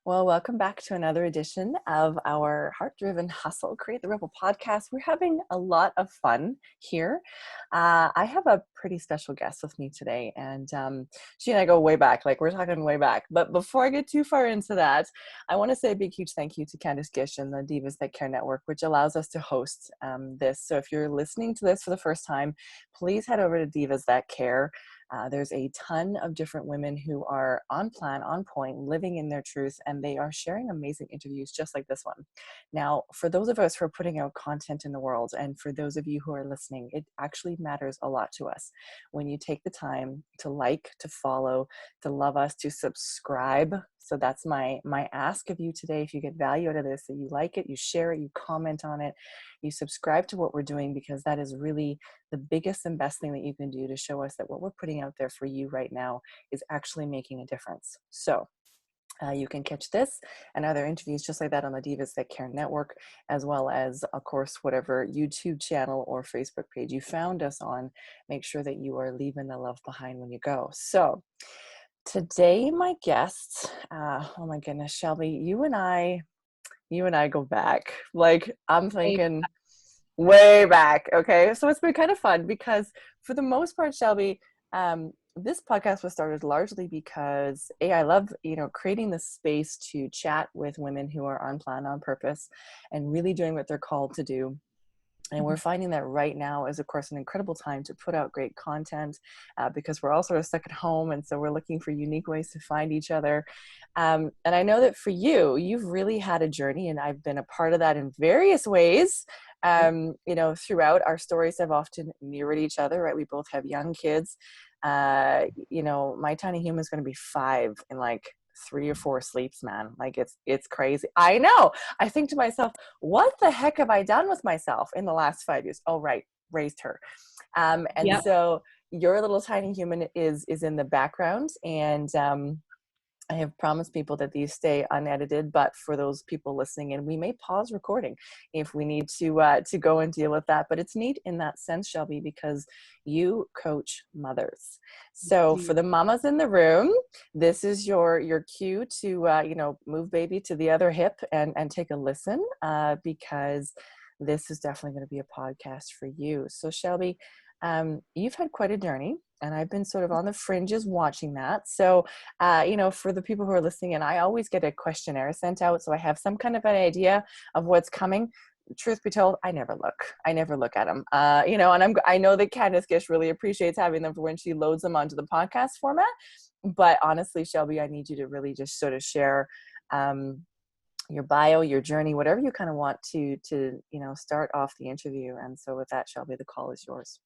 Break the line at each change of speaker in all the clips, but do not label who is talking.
Well, welcome back to another edition of our Heart-Driven Hustle, Create the Rebel podcast. We're having a lot of fun here. I have a pretty special guest with me today, and she and I go way back, like we're talking way back. But before I get too far into that, I want to say a big, huge thank you to Candice Gish and the Divas That Care Network, which allows us to host this. So if you're listening to this for the first time, please head over to Divas That Care. There's a ton of different women who are on plan, on point, living in their truth, and they are sharing amazing interviews just like this one. Now, for those of us who are putting out content in the world, and for those of you who are listening, it actually matters a lot to us when you take the time to like, to follow, to love us, to subscribe. So that's my ask of you today. If you get value out of this, that you like it, you share it, you comment on it, you subscribe to what we're doing, because that is really the biggest and best thing that you can do to show us that what we're putting out there for you right now is actually making a difference. So you can catch this and other interviews just like that on the Divas That Care Network, as well as, of course, whatever YouTube channel or Facebook page you found us on. Make sure that you are leaving the love behind when you go. So today, my guests, oh my goodness, Shelby, you and I go back. Like, I'm thinking way back. Okay. So it's been kind of fun because for the most part, Shelby, this podcast was started largely because I love, creating the space to chat with women who are on plan, on purpose, and really doing what they're called to do. And we're finding that right now is, of course, an incredible time to put out great content because we're all sort of stuck at home. And so we're looking for unique ways to find each other. And I know that for you, you've really had a journey, and I've been a part of that in various ways. Throughout, our stories have often mirrored each other, right? We both have young kids. My tiny human is going to be 5 in like 3 or 4 sleeps, man. Like it's crazy. I know. I think to myself, what the heck have I done with myself in the last 5 years? Oh, right. Raised her. So your little tiny human is in the background, and I have promised people that these stay unedited, but for those people listening in, we may pause recording if we need to go and deal with that. But it's neat in that sense, Shelby, because you coach mothers. So for the mamas in the room, this is your cue to move baby to the other hip and take a listen, because this is definitely going to be a podcast for you. So Shelby, you've had quite a journey, and I've been sort of on the fringes watching that. So, for the people who are listening, and I always get a questionnaire sent out, so I have some kind of an idea of what's coming. Truth be told, I never look at them. And I know that Candice Gish really appreciates having them for when she loads them onto the podcast format. But honestly, Shelby, I need you to really just sort of share your bio, your journey, whatever you kind of want to start off the interview. And so with that, Shelby, the call is yours.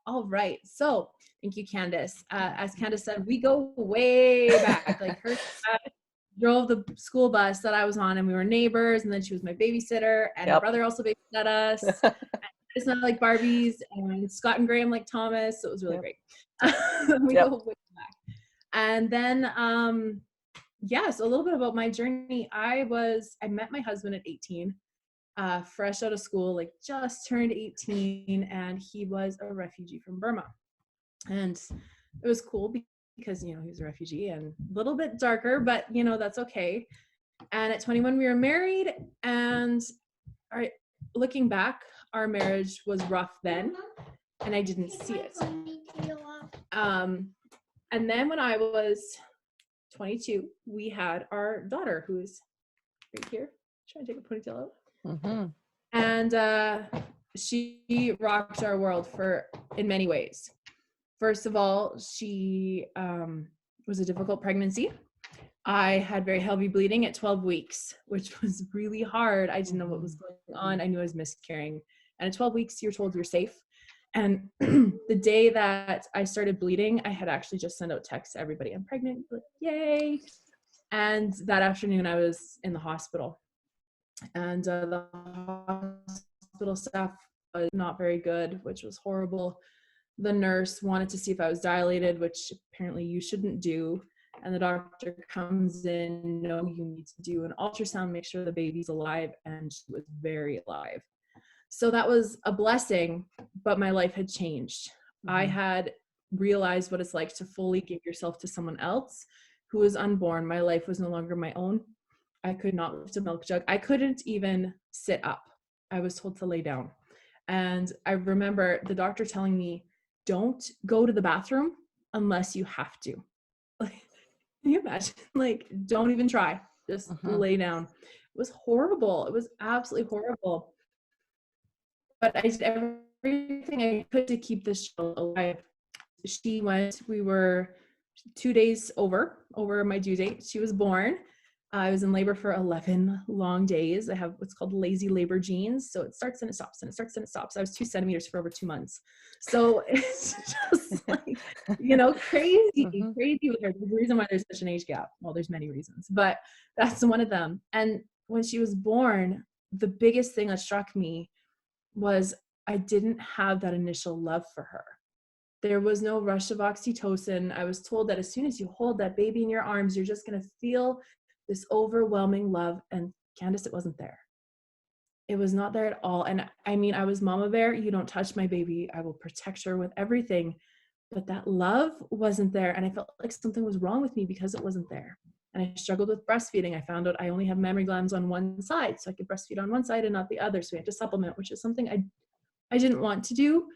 All right. So thank you, Candice. As Candice said, we go way back. Like her dad drove the school bus that I was on, and we were neighbors, and then she was my babysitter, and her brother also babysat us. It's not like Barbies, and Scott and Graham like Thomas. So it was really great. We go way back. And then, so a little bit about my journey. I met my husband at 18. Fresh out of school, like just turned 18, and he was a refugee from Burma. And it was cool because, he was a refugee and a little bit darker, but, that's okay. And at 21, we were married, and looking back, our marriage was rough then, and I didn't see it. And then when I was 22, we had our daughter, who's right here. Trying to take a ponytail out. Mm-hmm. And she rocked our world in many ways. First of all, she was a difficult pregnancy. I had very heavy bleeding at 12 weeks, which was really hard. I didn't know what was going on. I knew I was miscarrying. And at 12 weeks, you're told you're safe. And the day that I started bleeding, I had actually just sent out texts to everybody, I'm pregnant, like, yay. And that afternoon, I was in the hospital. And the hospital staff was not very good, which was horrible. The nurse wanted to see if I was dilated, which apparently you shouldn't do. And the doctor comes in, no, you need to do an ultrasound, make sure the baby's alive. And she was very alive. So that was a blessing, but my life had changed. Mm-hmm. I had realized what it's like to fully give yourself to someone else, who was unborn, my life was no longer my own. I could not lift a milk jug. I couldn't even sit up. I was told to lay down. And I remember the doctor telling me, don't go to the bathroom unless you have to. Like, can you imagine? Like, don't even try. Just lay down. It was horrible. It was absolutely horrible. But I did everything I could to keep this child alive. We were 2 days over my due date. She was born. I was in labor for 11 long days. I have what's called lazy labor genes. So it starts and it stops and it starts and it stops. I was 2 centimeters for over 2 months. So it's just like, crazy with her. The reason why there's such an age gap. Well, there's many reasons, but that's one of them. And when she was born, the biggest thing that struck me was I didn't have that initial love for her. There was no rush of oxytocin. I was told that as soon as you hold that baby in your arms, you're just going to feel this overwhelming love. And Candice, it wasn't there. It was not there at all. And I mean, I was mama bear. You don't touch my baby. I will protect her with everything. But that love wasn't there. And I felt like something was wrong with me because it wasn't there. And I struggled with breastfeeding. I found out I only have mammary glands on one side. So I could breastfeed on one side and not the other. So we had to supplement, which is something I didn't want to do.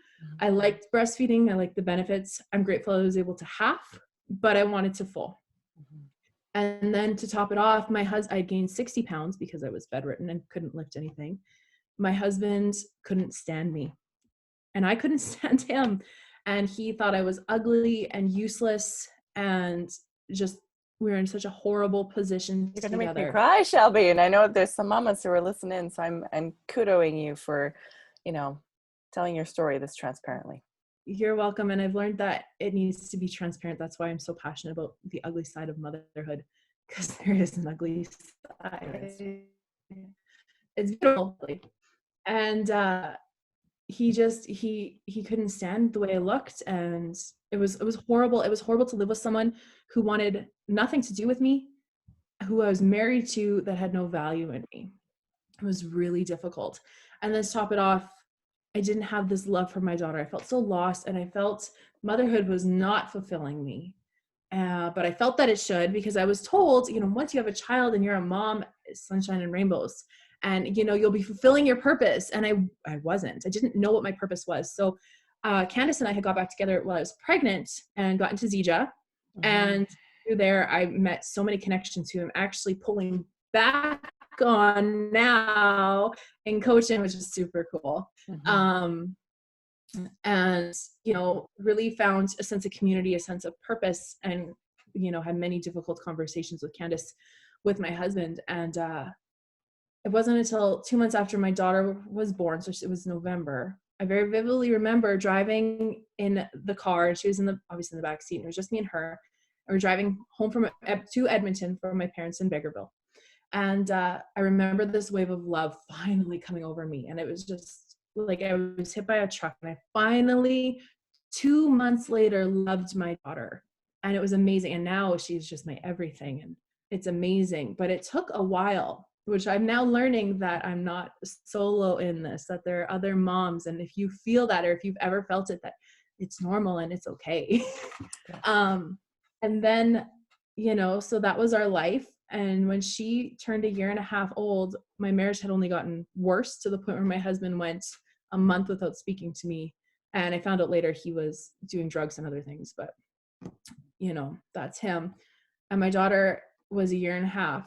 I liked breastfeeding. I liked the benefits. I'm grateful I was able to half, but I wanted to full. And then to top it off, I gained 60 pounds because I was bedridden and couldn't lift anything. My husband couldn't stand me and I couldn't stand him. And he thought I was ugly and useless and just, we were in such a horrible position
You're
together.
going to make me cry, Shelby. And I know there's some mamas who are listening, so I'm kudoing you for, telling your story this transparently.
You're welcome. And I've learned that it needs to be transparent. That's why I'm so passionate about the ugly side of motherhood, because there is an ugly side. It's beautiful. And he couldn't stand the way I looked, and it was horrible. It was horrible to live with someone who wanted nothing to do with me, who I was married to, that had no value in me. It was really difficult. And then to top it off, I didn't have this love for my daughter. I felt so lost, and I felt motherhood was not fulfilling me. But I felt that it should, because I was told, once you have a child and you're a mom, it's sunshine and rainbows, and you'll be fulfilling your purpose. And I wasn't. I didn't know what my purpose was. So Candice and I had got back together while I was pregnant and got into Zija. And through there, I met so many connections who I'm actually pulling back on now in coaching, which is super cool. And really found a sense of community, a sense of purpose, and had many difficult conversations with Candice, with my husband. And it wasn't until 2 months after my daughter was born, so it was November, I very vividly remember driving in the car, and she was obviously in the back seat, and it was just me and her. And we're driving home to Edmonton from my parents in Bakerville. And I remember this wave of love finally coming over me. And it was just like I was hit by a truck. And I finally, 2 months later, loved my daughter. And it was amazing. And now she's just my everything. And it's amazing. But it took a while, which I'm now learning that I'm not solo in this, that there are other moms. And if you feel that, or if you've ever felt it, that it's normal and it's okay. And then, so that was our life. And when she turned 1.5 years old, my marriage had only gotten worse, to the point where my husband went a month without speaking to me. And I found out later he was doing drugs and other things, but that's him. And my daughter was 1.5 years.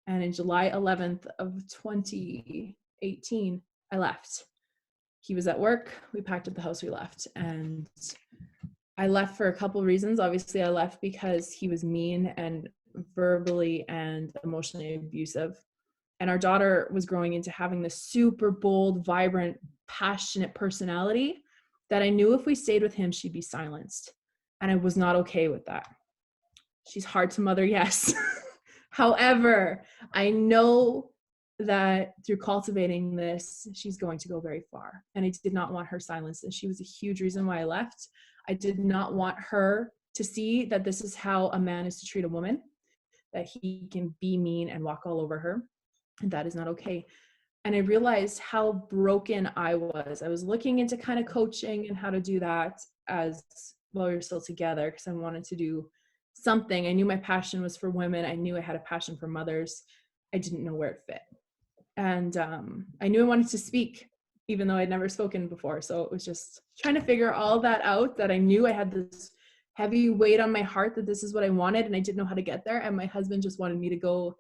And in July 11th of 2018, I left. He was at work. We packed up the house, we left. And I left for a couple of reasons. Obviously, I left because he was mean and verbally and emotionally abusive. And our daughter was growing into having this super bold, vibrant, passionate personality that I knew if we stayed with him, she'd be silenced. And I was not okay with that. She's hard to mother, yes. However, I know that through cultivating this, she's going to go very far. And I did not want her silenced. And she was a huge reason why I left. I did not want her to see that this is how a man is to treat a woman, that he can be mean and walk all over her. And that is not okay. And I realized how broken I was. I was looking into kind of coaching and how to do that as while we were still together, because I wanted to do something. I knew my passion was for women. I knew I had a passion for mothers. I didn't know where it fit. And I knew I wanted to speak, even though I'd never spoken before. So it was just trying to figure all that out, that I knew I had this heavy weight on my heart that this is what I wanted, and I didn't know how to get there. And my husband just wanted me to go,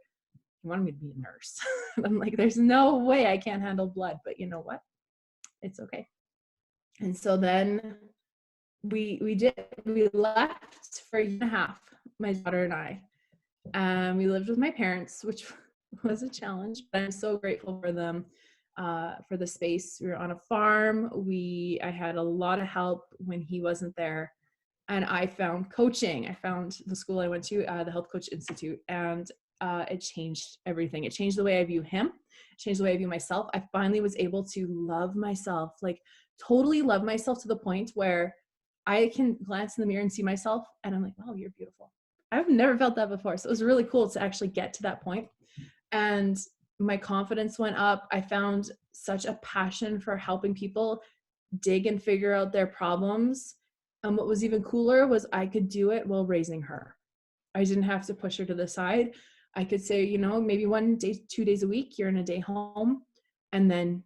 he wanted me to be a nurse. I'm like, there's no way I can't handle blood, but you know what? It's okay. And so then we left for a year and a half, my daughter and I. We lived with my parents, which was a challenge, but I'm so grateful for them, for the space. We were on a farm. I had a lot of help when he wasn't there. And I found coaching. I found the school I went to, the Health Coach Institute, and it changed everything. It changed the way I view him. It changed the way I view myself. I finally was able to love myself, like totally love myself, to the point where I can glance in the mirror and see myself and I'm like, wow, you're beautiful. I've never felt that before. So it was really cool to actually get to that point. And my confidence went up. I found such a passion for helping people dig and figure out their problems. And what was even cooler was I could do it while raising her. I didn't have to push her to the side. I could say, you know, maybe 1 day, 2 days a week, you're in a day home, and then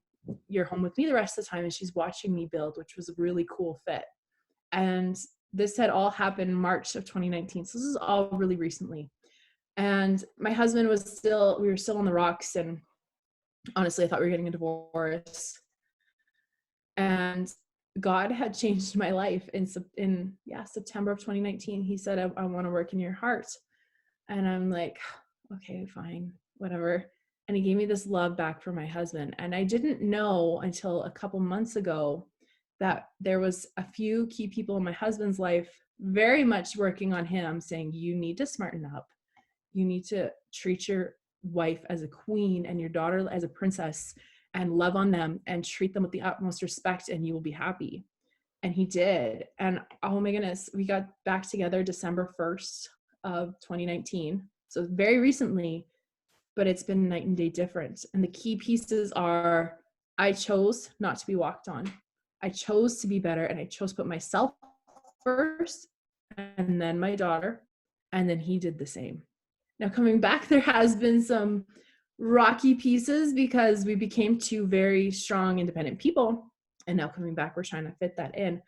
you're home with me the rest of the time. And she's watching me build, which was a really cool fit. And this had all happened March of 2019. So this is all really recently. And my husband was we were still on the rocks. And honestly, I thought we were getting a divorce. And God had changed my life in September of 2019. He said, I want to work in your heart. And I'm like, okay, fine, whatever. And he gave me this love back for my husband. And I didn't know until a couple months ago that there was a few key people in my husband's life very much working on him, saying, you need to smarten up. You need to treat your wife as a queen and your daughter as a princess, and love on them and treat them with the utmost respect, and you will be happy. And he did. And oh my goodness, we got back together December 1st of 2019. So very recently, but it's been night and day difference. And the key pieces are, I chose not to be walked on. I chose to be better, and I chose to put myself first, and then my daughter, and then he did the same. Now coming back, there has been some rocky pieces because we became two very strong, independent people. And now coming back, we're trying to fit that in.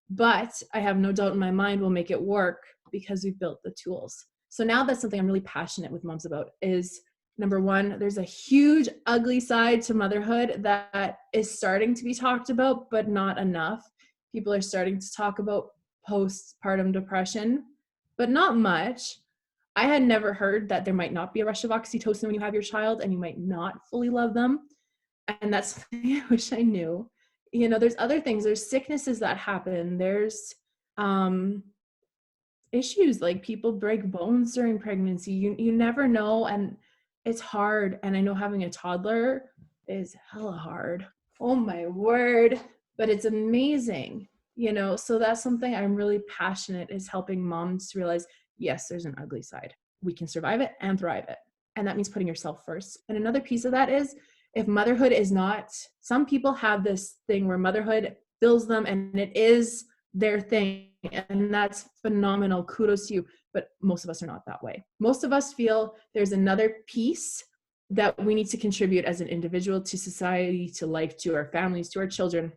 But I have no doubt in my mind we'll make it work because we've built the tools. So now that's something I'm really passionate with moms about is, number one, there's a huge ugly side to motherhood that is starting to be talked about, but not enough. People are starting to talk about postpartum depression, but not much. I had never heard that there might not be a rush of oxytocin when you have your child and you might not fully love them. And that's something I wish I knew. You know, there's other things, there's sicknesses that happen. There's issues like people break bones during pregnancy. You never know. And it's hard. And I know having a toddler is hella hard. Oh my word. But it's amazing, you know? So that's something I'm really passionate is helping moms to realize, yes, there's an ugly side. We can survive it and thrive it. And that means putting yourself first. And another piece of that is, if motherhood is not, some people have this thing where motherhood fills them and it is their thing. And that's phenomenal. Kudos to you. But most of us are not that way. Most of us feel there's another piece that we need to contribute as an individual to society, to life, to our families, to our children.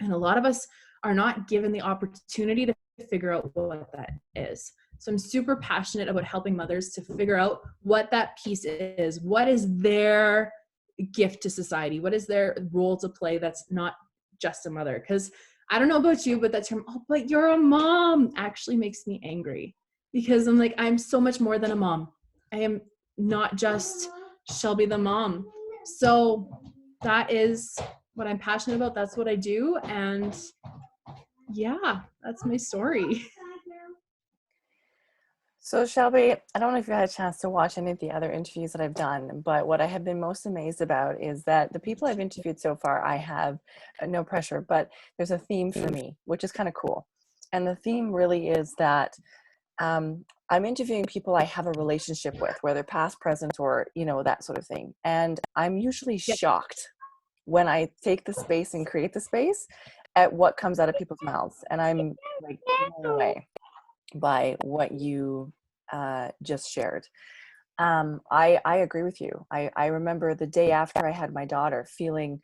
And a lot of us are not given the opportunity to figure out what that is. So I'm super passionate about helping mothers to figure out what that piece is. What is their gift to society? What is their role to play that's not just a mother? Because I don't know about you, but that term, oh, but you're a mom, actually makes me angry. Because I'm like, I'm so much more than a mom. I am not just Shelby the mom. So that is what I'm passionate about. That's what I do. And yeah, that's my story.
So Shelby, I don't know if you had a chance to watch any of the other interviews that I've done, but what I have been most amazed about is that the people I've interviewed so far, I have no pressure, but there's a theme for me, which is kind of cool. And the theme really is that I'm interviewing people I have a relationship with, whether past, present, or, you know, that sort of thing. And I'm usually shocked when I take the space and create the space at what comes out of people's mouths. And I'm like blown away. by what you just shared. I agree with you. I remember the day after I had my daughter feeling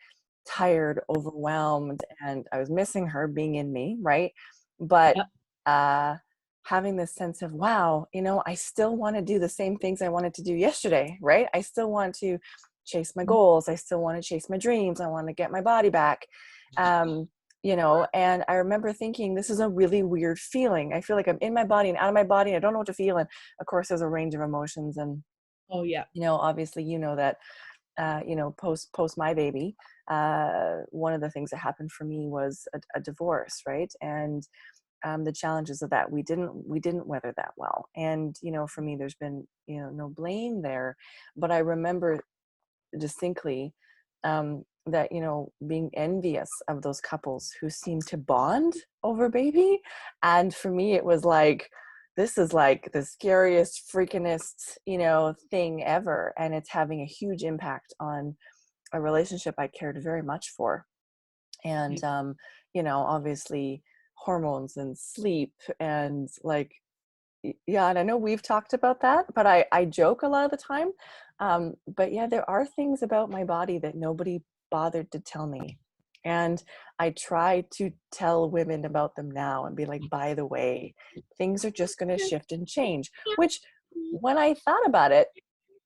tired, overwhelmed, and I was missing her being in me, right? But
Yep.
having this sense of, wow, I still want to do the same things I wanted to do yesterday, right? I still want to chase my goals. I still want to chase my dreams. I want to get my body back. And I remember thinking, this is a really weird feeling. I feel like I'm in my body and out of my body. I don't know what to feel. And of course, there's a range of emotions. And,
Oh yeah.
obviously, that, post my baby, one of the things that happened for me was a divorce, right? And the challenges of that, we didn't weather that well. And, for me, there's been, no blame there. But I remember distinctly that being envious of those couples who seem to bond over baby. And for me it was like, this is like the scariest freakinest thing ever, and it's having a huge impact on a relationship I cared very much for. And obviously hormones and sleep and like, yeah, and I know we've talked about that, but I joke a lot of the time. But yeah, there are things about my body that nobody bothered to tell me. And I try to tell women about them now and be like, by the way, things are just going to shift and change, which when I thought about it,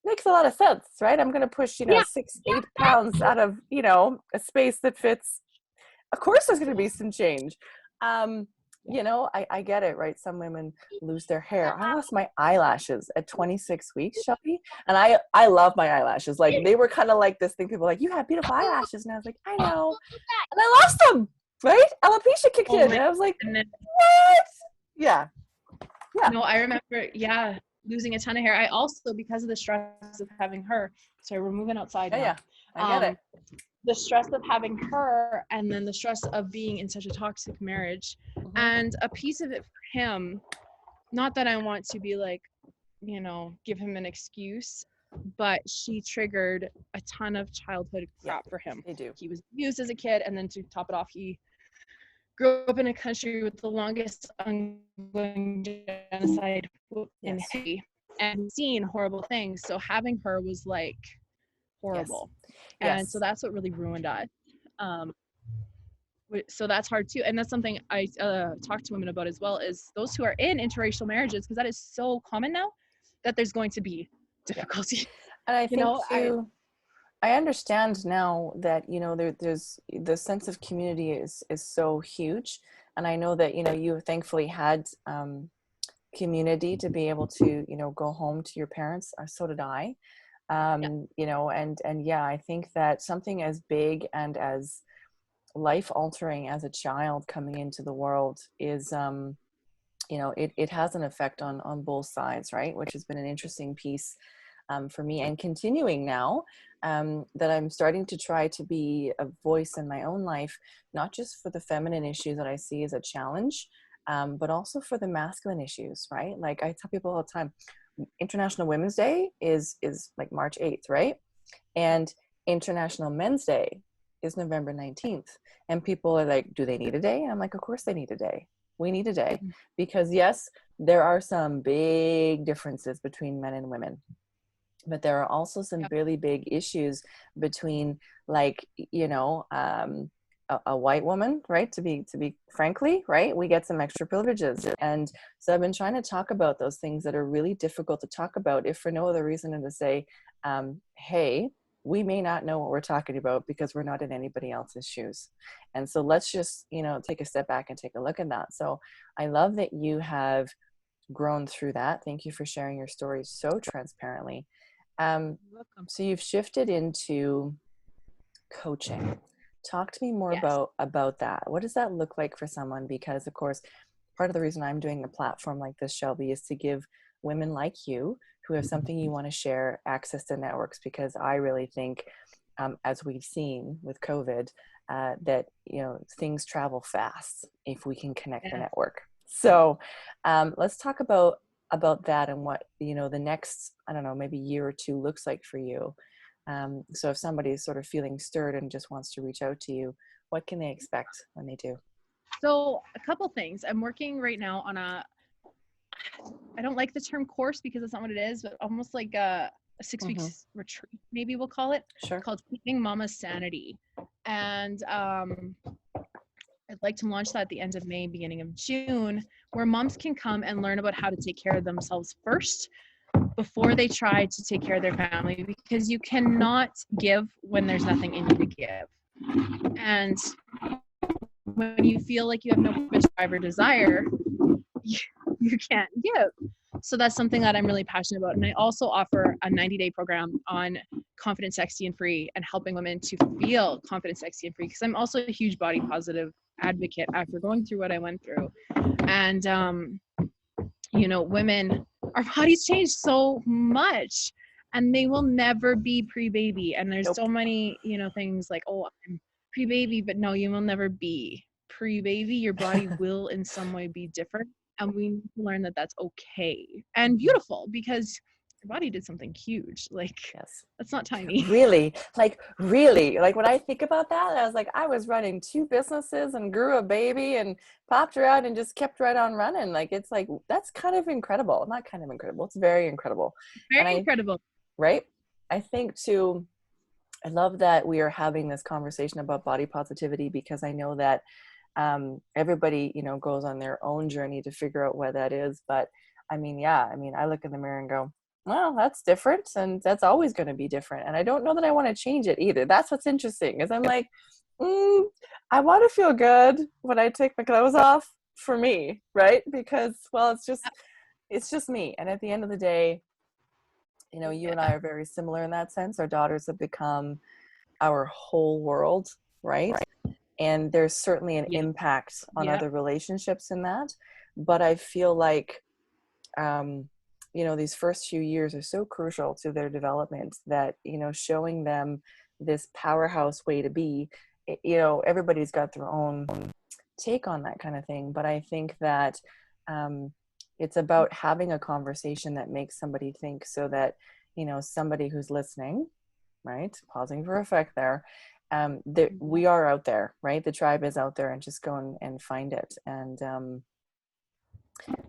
makes a lot of sense, right? I'm going to push,
Yeah.
6-8 pounds out of, a space that fits. Of course there's going to be some change. um I get it, right? Some women lose their hair. I lost my eyelashes at 26 weeks, Shelby, and I love my eyelashes. Like, they were kind of like this thing, people were like, you have beautiful eyelashes, and I was like, I know, and I lost them, right? Alopecia kicked
Oh
in,
my
and I was like,
goodness.
what? Yeah.
No, I remember, yeah, losing a ton of hair. I also, because of the stress of having her, sorry, we're moving outside
Yeah,
now.
yeah, I get it.
The stress of having her, and then the stress of being in such a toxic marriage,
Mm-hmm.
and a piece of it for him, not that I want to be like, give him an excuse, but she triggered a ton of childhood
Yeah,
crap for him.
they do.
He was abused as a kid, and then to top it off, he grew up in a country with the longest ongoing genocide in
Yes.
Haiti, and seen horrible things. So having her was like
Yes.
horrible. And so
Yes.
that's what really ruined us. Um, so that's hard too. And that's something I talk to women about as well, is those who are in interracial marriages, because that is so common now, that there's going to be
Yeah.
difficulty.
And I think
I
too, I understand now that there's the sense of community is so huge, and I know that you thankfully had community to be able to go home to your parents. So did I.
Yeah.
And yeah, I think that something as big and as life altering as a child coming into the world is it has an effect on both sides, right? Which has been an interesting piece for me, and continuing now that I'm starting to try to be a voice in my own life, not just for the feminine issues that I see as a challenge, but also for the masculine issues, right? Like, I tell people all the time, International Women's Day is like March 8th, right? And International Men's Day is November 19th. And people are like, do they need a day? And I'm like, of course they need a day. We need a day, because yes, there are some big differences between men and women, but there are also some
Yep.
really big issues between, like, a white woman, right? To be frankly, right? We get some extra privileges. And so I've been trying to talk about those things that are really difficult to talk about, if for no other reason than to say, hey, we may not know what we're talking about because we're not in anybody else's shoes. And so let's just, take a step back and take a look at that. So I love that you have grown through that. Thank you for sharing your story so transparently.
You're welcome.
So you've shifted into coaching. Talk to me more
Yes.
about that. What does that look like for someone? Because of course, part of the reason I'm doing a platform like this, Shelby, is to give women like you who have something you want to share access to networks, because I really think, as we've seen with COVID, that things travel fast if we can connect the
Yes.
network. So let's talk about that and what the next, I don't know, maybe year or two looks like for you. So if somebody is sort of feeling stirred and just wants to reach out to you, what can they expect when they do?
So a couple things. I'm working right now on I don't like the term course because that's not what it is, but almost like a 6 weeks retreat, maybe we'll call it.
Sure.
Called Keeping Mama's Sanity. And I'd like to launch that at the end of May, beginning of June, where moms can come and learn about how to take care of themselves first before they try to take care of their family, because you cannot give when there's nothing in you to give. And when you feel like you have no purpose, drive, or desire, you can't give. So that's something that I'm really passionate about. And I also offer a 90-day program on confident, sexy, and free, and helping women to feel confident, sexy, and free, because I'm also a huge body positive advocate after going through what I went through. And you know, women, our bodies change so much, and they will never be pre-baby. And there's so many, you know, things like, oh, I'm pre-baby, but no, you will never be pre-baby. Your body will in some way be different, and we need to learn that that's okay and beautiful, because your body did something huge. Like,
yes,
that's not tiny.
Really, like when I think about that, I was like, I was running 2 businesses and grew a baby and popped her out and just kept right on running. Like, it's like, that's kind of incredible. Not kind of incredible, it's very incredible.
Very incredible.
Right? I think too, I love that we are having this conversation about body positivity, because I know that everybody, you know, goes on their own journey to figure out what that is. But I mean, I look in the mirror and go, well, that's different, and that's always going to be different. And I don't know that I want to change it either. That's what's interesting, is I'm like, I want to feel good when I take my clothes off, for me, right? Because, well, it's just me. And at the end of the day, you know, you and I are very similar in that sense. Our daughters have become our whole world, right? And there's certainly an impact on other relationships in that. But I feel like, you know, these first few years are so crucial to their development, that, you know, showing them this powerhouse way to be, you know, everybody's got their own take on that kind of thing. But I think that it's about having a conversation that makes somebody think, so that, you know, somebody who's listening, right, pausing for effect there, we are out there, right? The tribe is out there, and just go and find it. And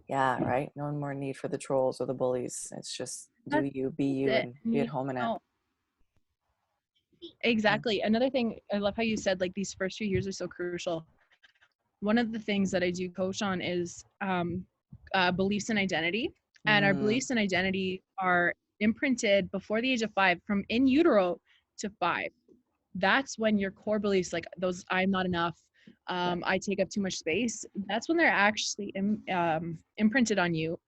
right, no more need for the trolls or the bullies. It's just do you, be you, and be at home in it.
Exactly. Another thing, I love how you said, like, these first few years are so crucial. One of the things that I do coach on is beliefs and identity. And our beliefs and identity are imprinted before the age of 5, from in utero to 5. That's when your core beliefs, like those, I'm not enough, I take up too much space, that's when they're actually imprinted on you,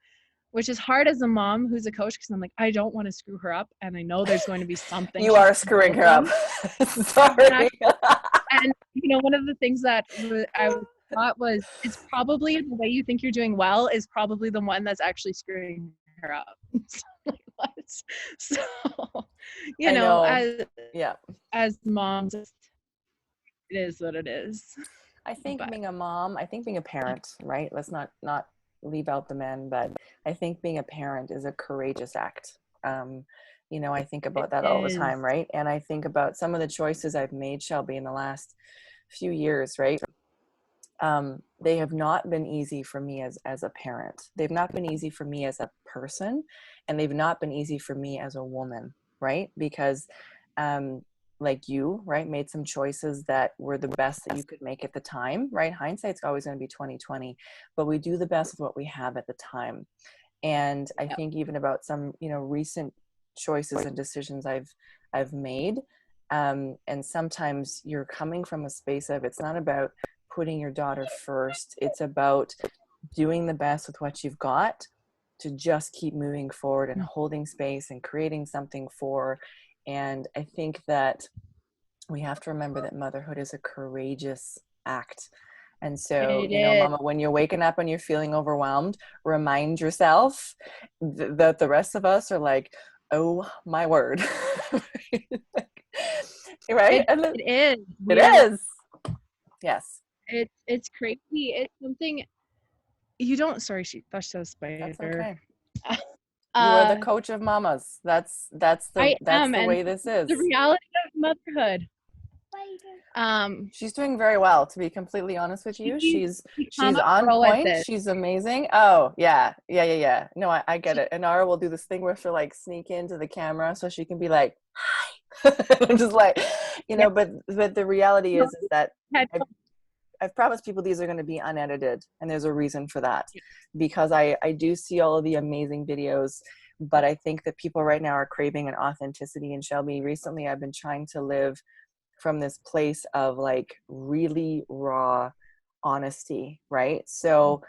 which is hard as a mom who's a coach, because I'm like, I don't want to screw her up, and I know there's going to be something.
You are screwing her up. Sorry.
And, you know, one of the things that I thought was, it's probably the way you think you're doing well is probably the one that's actually screwing her up. So, you know, as moms, it is what it is.
I think being a mom, I think being a parent, right? Let's not leave out the men, but I think being a parent is a courageous act. You know, I think about that all the time, right? And I think about some of the choices I've made, Shelby, in the last few years, right? They have not been easy for me as a parent. They've not been easy for me as a person, and they've not been easy for me as a woman, right? Because like you, right, made some choices that were the best that you could make at the time, right? Hindsight's always going to be 20/20, but we do the best with what we have at the time. And I think even about some, you know, recent choices and decisions I've made, and sometimes you're coming from a space of, it's not about putting your daughter first, it's about doing the best with what you've got, to just keep moving forward and holding space and creating something for. And I think that we have to remember that motherhood is a courageous act. And so, you know, Mama, when you're waking up and you're feeling overwhelmed, remind yourself that the rest of us are like, oh my word. Right?
It is.
Yes.
It's crazy. It's something you don't, sorry, that's so spider.
That's okay. You are the coach of mamas. That's the way this is.
The reality of motherhood.
She's doing very well, to be completely honest with you. She's on point. She's amazing. Oh yeah. No, I get it. And Nara will do this thing where she'll like sneak into the camera so she can be like, hi. I'm just like, but the reality is that I've promised people these are going to be unedited, and there's a reason for that, because I do see all of the amazing videos, but I think that people right now are craving an authenticity. And Shelby, recently I've been trying to live from this place of like really raw honesty, right? So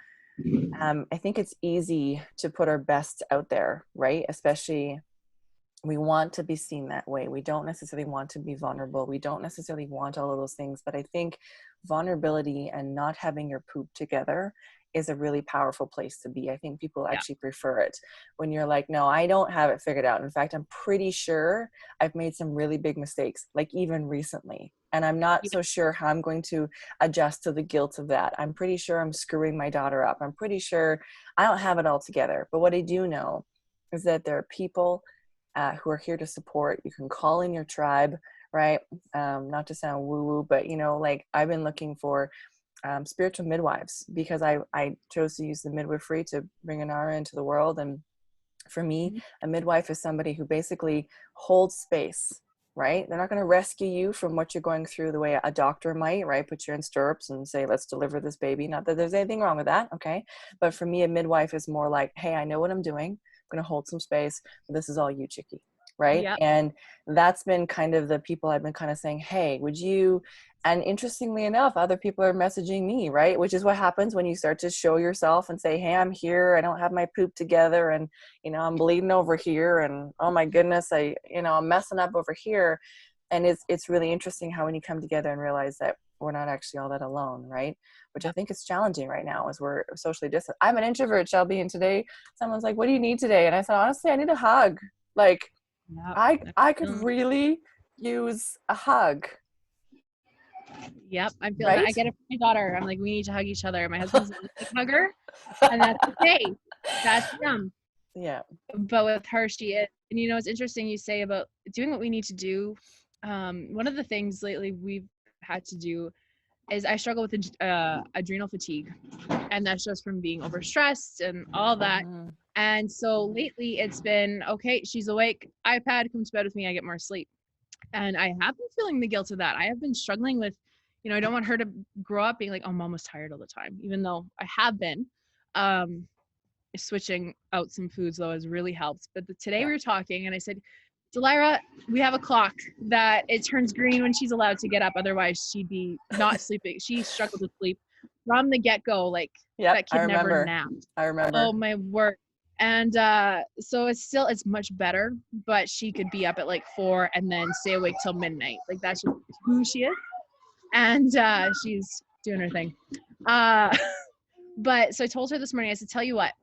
I think it's easy to put our best out there, right? Especially we want to be seen that way. We don't necessarily want to be vulnerable. We don't necessarily want all of those things. But I think vulnerability and not having your poop together is a really powerful place to be. I think people actually prefer it when you're like, no, I don't have it figured out. In fact, I'm pretty sure I've made some really big mistakes, like even recently. And I'm not so sure how I'm going to adjust to the guilt of that. I'm pretty sure I'm screwing my daughter up. I'm pretty sure I don't have it all together. But what I do know is that there are people who are here to support. You can call in your tribe, right? Not to sound woo-woo, but like I've been looking for spiritual midwives, because I chose to use the midwifery to bring Anara into the world. And for me, a midwife is somebody who basically holds space, right? They're not going to rescue you from what you're going through the way a doctor might, right? Put you in stirrups and say, let's deliver this baby. Not that there's anything wrong with that, okay? But for me, a midwife is more like, hey, I know what I'm doing. I'm going to hold some space, but this is all you, chickie, right?
Yep.
And that's been kind of the people I've been kind of saying, hey, would you? And interestingly enough, other people are messaging me, right? Which is what happens when you start to show yourself and say, hey, I'm here. I don't have my poop together. And, I'm bleeding over here. And oh my goodness, I'm messing up over here. And it's really interesting how when you come together and realize that we're not actually all that alone, right? Which I think is challenging right now as we're socially distant. I'm an introvert, Shelby, and today someone's like, what do you need today? And I said, honestly, I need a hug. Like, I could really use a hug.
Yep, I'm feeling that. I get it from my daughter. I'm like, we need to hug each other. My husband's a hugger, and that's okay. That's them.
Yeah.
But with her, she is. And it's interesting you say about doing what we need to do. One of the things lately we've had to do is I struggle with adrenal fatigue, and that's just from being overstressed and all that. And so lately it's been, okay, she's awake, iPad, come to bed with me, I get more sleep. And I have been feeling the guilt of that. I have been struggling with, I don't want her to grow up being like, oh, mom was tired all the time, even though I have been. Switching out some foods though has really helped. But today we were talking and I said, Delira, we have a clock that it turns green when she's allowed to get up. Otherwise she'd be not sleeping. She struggled to sleep from the get-go. Like that kid never napped.
I remember.
Oh my word. And so it's much better, but she could be up at like 4 and then stay awake till midnight. Like that's just who she is. And she's doing her thing. But so I told her this morning, I said, tell you what,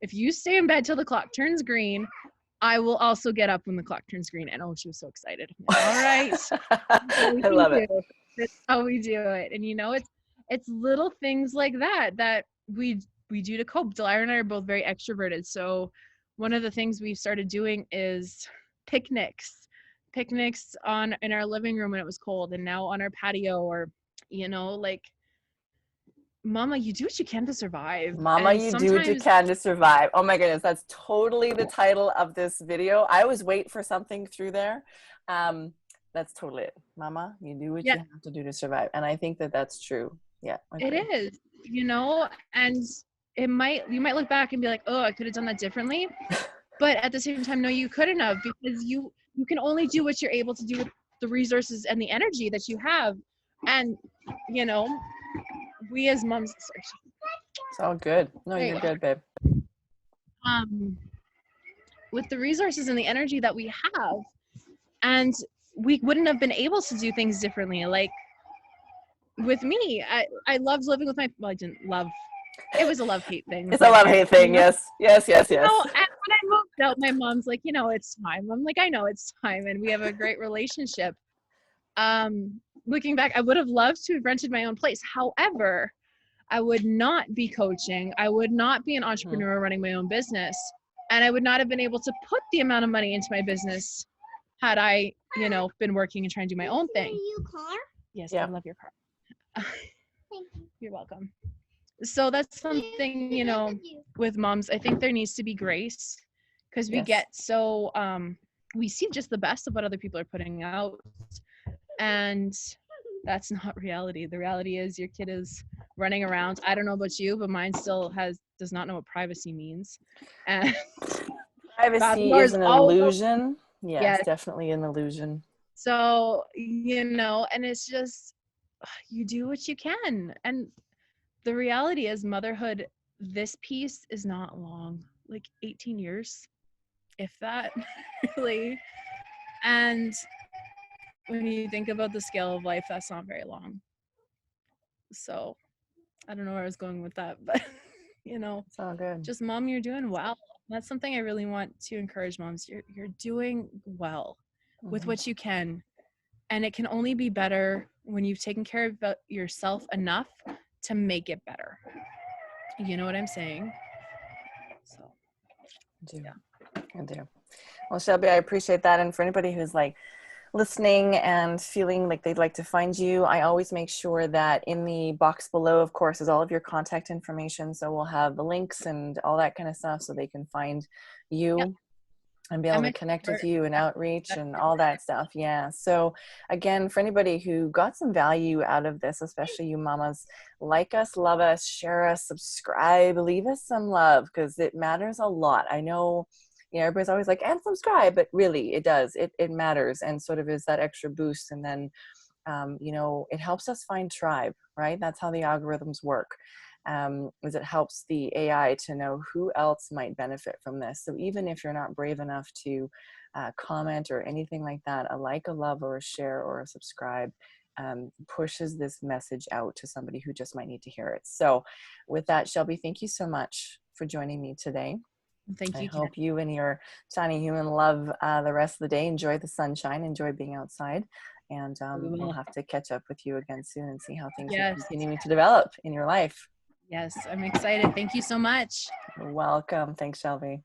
if you stay in bed till the clock turns green, I will also get up when the clock turns green. And she was so excited. All right.
I love it.
That's how we do it. And it's little things like that we do to cope. Delira and I are both very extroverted. So one of the things we've started doing is picnics in our living room when it was cold, and now on our patio, or, like, Mama, you do what you can to survive.
Mama, you do what you can to survive. Oh my goodness, that's totally the title of this video. I always wait for something through there. That's totally it. Mama, you do what you have to do to survive. And I think that that's true. Yeah.
It is, and you might look back and be like, oh, I could have done that differently. But at the same time, no, you couldn't have, because you can only do what you're able to do with the resources and the energy that you have. And, we as moms,
it's all good. No, you're good, babe.
With the resources and the energy that we have, and we wouldn't have been able to do things differently. Like with me, I loved living with I didn't love. It was a love-hate thing.
It's a love-hate thing. Yes.
And when I moved out, my mom's like, it's time. I'm like, I know it's time, and we have a great relationship. Looking back, I would have loved to have rented my own place. However, I would not be coaching. I would not be an entrepreneur running my own business. And I would not have been able to put the amount of money into my business had I, been working and trying to do my own thing. Yes, I
Yeah.
love your car. You're welcome. So that's something, with moms, I think there needs to be grace, because we
Yes.
get so, we see just the best of what other people are putting out, and that's not reality. The reality is your kid is running around. I don't know about you, but mine still does not know what privacy means. And
Privacy is
passwords
an
all over.
illusion. Yes,
Yes.
definitely an illusion.
So, and it's just, you do what you can. And the reality is motherhood, this piece is not long, like 18 years, if that, really. And when you think about the scale of life, that's not very long. So I don't know where I was going with that, but
It's all good.
just mom, you're doing well. That's something I really want to encourage moms. You're doing well with what you can. And it can only be better when you've taken care of yourself enough to make it better. You know what I'm saying? So,
I do. Well, Shelby, I appreciate that. And for anybody who's like listening and feeling like they'd like to find you, I always make sure that in the box below, of course, is all of your contact information. So we'll have the links and all that kind of stuff so they can find you.
Yep.
And be able to connect with you and outreach and all that stuff. Yeah. So again, for anybody who got some value out of this, especially you mamas, like us, love us, share us, subscribe, leave us some love, because it matters a lot. I know, everybody's always like, and subscribe, but really it does. It matters, and sort of is that extra boost. And then, it helps us find tribe, right? That's how the algorithms work. Is it helps the AI to know who else might benefit from this. So even if you're not brave enough to comment or anything like that, a like, a love, or a share, or a subscribe pushes this message out to somebody who just might need to hear it. So with that, Shelby, thank you so much for joining me today.
Thank you.
I hope you and your tiny human love the rest of the day. Enjoy the sunshine, enjoy being outside. And we'll have to catch up with you again soon and see how things are continuing to develop in your life.
Yes, I'm excited. Thank you so much.
You're welcome. Thanks, Shelby.